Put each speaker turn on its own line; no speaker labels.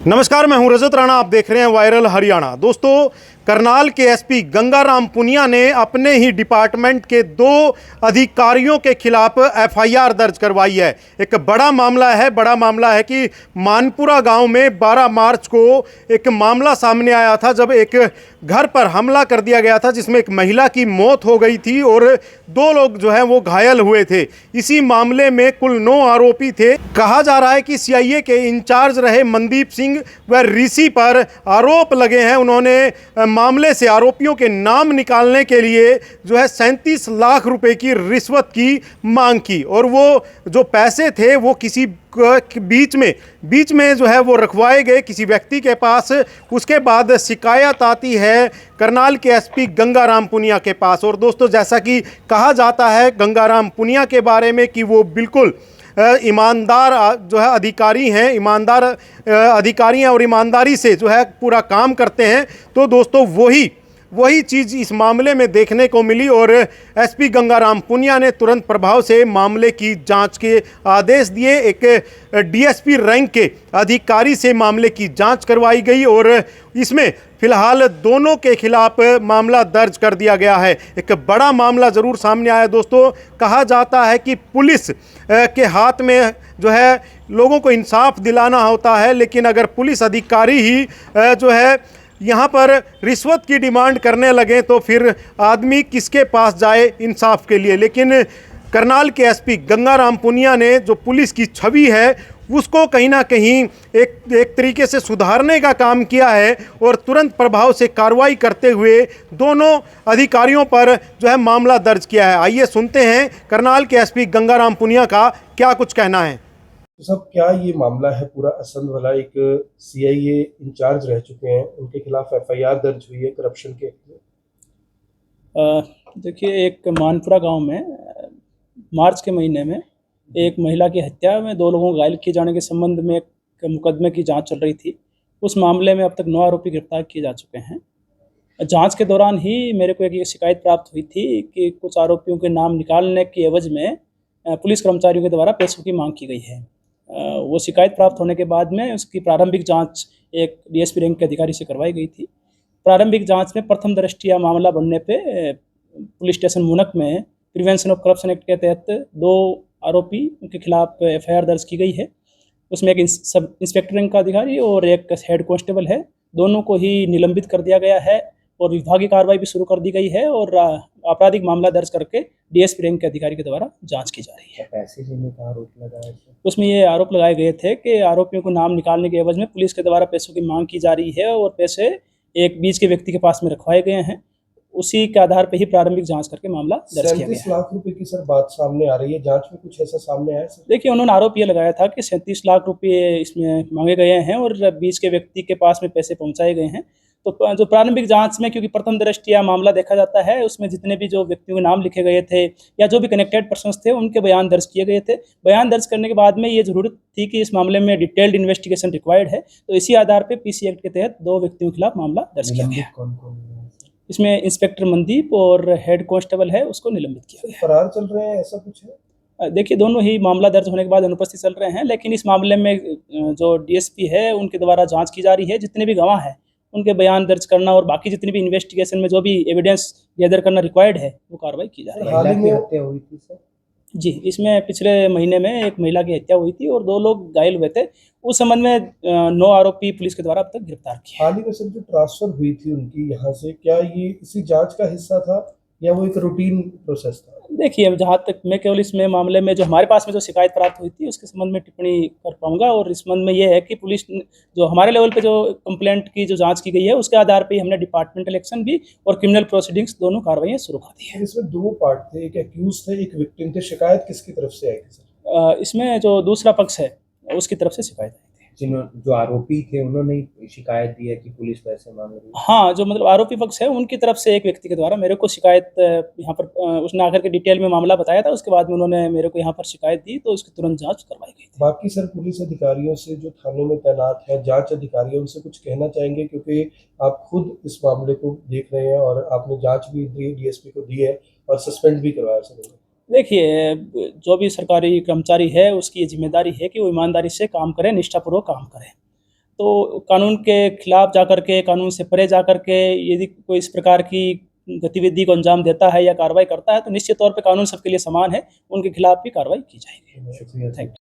नमस्कार, मैं हूं रजत राणा। आप देख रहे हैं वायरल हरियाणा। दोस्तों, करनाल के एसपी गंगाराम पुनिया ने अपने ही डिपार्टमेंट के 2 अधिकारियों के खिलाफ एफआईआर दर्ज करवाई है। एक बड़ा मामला है कि मानपुरा गांव में 12 मार्च को एक मामला सामने आया था, जब एक घर पर हमला कर दिया गया था, जिसमें एक महिला की मौत हो गई थी और 2 लोग जो है वो घायल हुए थे। इसी मामले में कुल 9 आरोपी थे। कहा जा रहा है कि सीआईए के इंचार्ज रहे मनदीप सिंह व ऋषि पर आरोप लगे हैं। उन्होंने मामले से आरोपियों के नाम निकालने के लिए जो है 37 लाख रुपए की रिश्वत की मांग की, और वो जो पैसे थे वो किसी बीच में जो है वो रखवाए गए किसी व्यक्ति के पास। उसके बाद शिकायत आती है करनाल के एसपी गंगाराम पुनिया के पास। और दोस्तों, जैसा कि कहा जाता है गंगाराम पुनिया के बारे में कि वो बिल्कुल ईमानदार जो है अधिकारी हैं, ईमानदार अधिकारी हैं और ईमानदारी से जो है पूरा काम करते हैं। तो दोस्तों, वही चीज़ इस मामले में देखने को मिली और एसपी गंगाराम पुनिया ने तुरंत प्रभाव से मामले की जांच के आदेश दिए। एक डीएसपी रैंक के अधिकारी से मामले की जांच करवाई गई और इसमें फिलहाल दोनों के खिलाफ मामला दर्ज कर दिया गया है। एक बड़ा मामला ज़रूर सामने आया दोस्तों। कहा जाता है कि पुलिस के हाथ में जो है लोगों को इंसाफ दिलाना होता है, लेकिन अगर पुलिस अधिकारी ही जो है यहाँ पर रिश्वत की डिमांड करने लगे तो फिर आदमी किसके पास जाए इंसाफ के लिए। लेकिन करनाल के एसपी गंगाराम पुनिया ने जो पुलिस की छवि है उसको कहीं ना कहीं एक तरीके से सुधारने का काम किया है और तुरंत प्रभाव से कार्रवाई करते हुए दोनों अधिकारियों पर जो है मामला दर्ज किया है। आइए सुनते हैं करनाल के एसपी गंगाराम पुनिया का क्या कुछ कहना है।
तो सब क्या ये मामला है पूरा असंध वाला? एक सीआईए इंचार्ज रह चुके हैं, उनके खिलाफ एफआईआर दर्ज हुई है करप्शन के।
देखिए, एक मानपुरा गांव में मार्च के महीने में एक महिला की हत्या में 2 लोगों को घायल किए जाने के संबंध में एक मुकदमे की जांच चल रही थी। उस मामले में अब तक 9 आरोपी गिरफ्तार किए जा चुके हैं। जांच के दौरान ही मेरे को एक शिकायत प्राप्त हुई थी कि कुछ आरोपियों के नाम निकालने की एवज में पुलिस कर्मचारियों के द्वारा पैसों की मांग की गई है। वो शिकायत प्राप्त होने के बाद में उसकी प्रारंभिक जांच एक डीएसपी रैंक के अधिकारी से करवाई गई थी। प्रारंभिक जांच में प्रथम दृष्टया मामला बनने पे पुलिस स्टेशन मूनक में प्रिवेंशन ऑफ करप्शन एक्ट के तहत 2 आरोपी के खिलाफ एफआईआर दर्ज की गई है। उसमें एक सब इंस्पेक्टर रैंक का अधिकारी और एक हेड कांस्टेबल है। दोनों को ही निलंबित कर दिया गया है और विभागीय कार्रवाई भी शुरू कर दी गई है और आपराधिक मामला दर्ज करके डीएसपी रैंक के अधिकारी के द्वारा जांच की जा रही है।
पैसे लेने का आरोप लगाया था।
उसमें ये आरोप लगाए गए थे कि आरोपियों को नाम निकालने के एवज में पुलिस के द्वारा पैसों की मांग की जा रही है और पैसे एक बीच के व्यक्ति के पास में रखवाए गए हैं। उसी के आधार पर ही प्रारंभिक जांच करके मामला दर्ज किया गया।
37 लाख रुपए की सर बात सामने आ रही है, जांच में कुछ ऐसा सामने आया सर?
देखिए, उन्होंने आरोप ये लगाया था कि 37 लाख रुपये इसमें मांगे गए हैं और बीच के व्यक्ति के पास में पैसे पहुंचाए गए हैं। तो जो प्रारंभिक जांच में, क्योंकि प्रथम दृष्टया मामला देखा जाता है, उसमें जितने भी जो व्यक्तियों के नाम लिखे गए थे या जो भी कनेक्टेड पर्सन्स थे उनके बयान दर्ज किए गए थे। बयान दर्ज करने के बाद में ये जरूरत थी कि इस मामले में डिटेल्ड इन्वेस्टिगेशन रिक्वायर्ड है, तो इसी आधार पर पीसी एक्ट के तहत 2 व्यक्तियों के खिलाफ मामला दर्ज किया गया।
कौन?
इसमें इंस्पेक्टर मनदीप और हेड कांस्टेबल है, उसको निलंबित किया गया।
फरार चल रहे हैं, ऐसा कुछ है?
देखिए, दोनों ही मामला दर्ज होने के बाद अनुपस्थित चल रहे हैं, लेकिन इस मामले में जो डीएसपी है उनके द्वारा जांच की जा रही है। जितने भी गवाह हैं उनके बयान दर्ज करना और बाकी जितनी भी इन्वेस्टिगेशन में जो भी एविडेंस गैदर करना रिक्वायर्ड है वो कार्रवाई की जा रही है।
हाल ही में हत्या हुई थी सर?
जी, इसमें पिछले महीने में एक महिला की हत्या हुई थी और 2 लोग घायल हुए थे। उस संबंध में 9 आरोपी पुलिस के द्वारा अब तक गिरफ्तार किए।
हाल ही में सर जो ट्रांसफर हुई थी उनकी यहाँ से, क्या ये इसी जांच का हिस्सा था या वो एक रूटीन प्रोसेस था?
देखिए, जहाँ तक मैं केवल इसमें मामले में जो हमारे पास में जो शिकायत प्राप्त हुई थी उसके संबंध में टिप्पणी कर पाऊंगा, और इस संबंध में ये है कि पुलिस जो हमारे लेवल पे जो कंप्लेंट की जो जांच की गई है उसके आधार पे हमने डिपार्टमेंटल एक्शन भी और क्रिमिनल प्रोसीडिंग्स दोनों कार्रवाई शुरू कर दी है।
इसमें 2 पार्ट थे, एक एक्यूज थे, एक विक्टिम थे। शिकायत किसकी तरफ से आई थी सर?
इसमें जो दूसरा पक्ष है उसकी तरफ से शिकायत आई थी।
जो आरोपी थे उन्होंने शिकायत दी है कि पुलिस पैसे मांग रही है।
हाँ, जो मतलब आरोपी पक्ष है उनकी तरफ से एक व्यक्ति के द्वारा मेरे को शिकायत यहाँ पर उसने आकर के डिटेल में मामला बताया था। उसके बाद में उन्होंने मेरे को यहाँ पर शिकायत दी तो उसकी तुरंत जांच करवाई गई थी।
बाकी सर पुलिस अधिकारियों से जो थानों में तैनात है, जांच अधिकारियों से कुछ कहना चाहेंगे, क्योंकि आप खुद इस मामले को देख रहे हैं और आपने जांच भी दी, डीएसपी को दी है और सस्पेंड भी करवाया सर?
देखिए, जो भी सरकारी कर्मचारी है उसकी जिम्मेदारी है कि वो ईमानदारी से काम करें, निष्ठापूर्वक काम करें। तो कानून के खिलाफ जाकर के, कानून से परे जाकर के यदि कोई इस प्रकार की गतिविधि को अंजाम देता है या कार्रवाई करता है तो निश्चित तौर पे कानून सबके लिए समान है, उनके खिलाफ भी कार्रवाई की जाएगी।
शुक्रिया।
Thank you.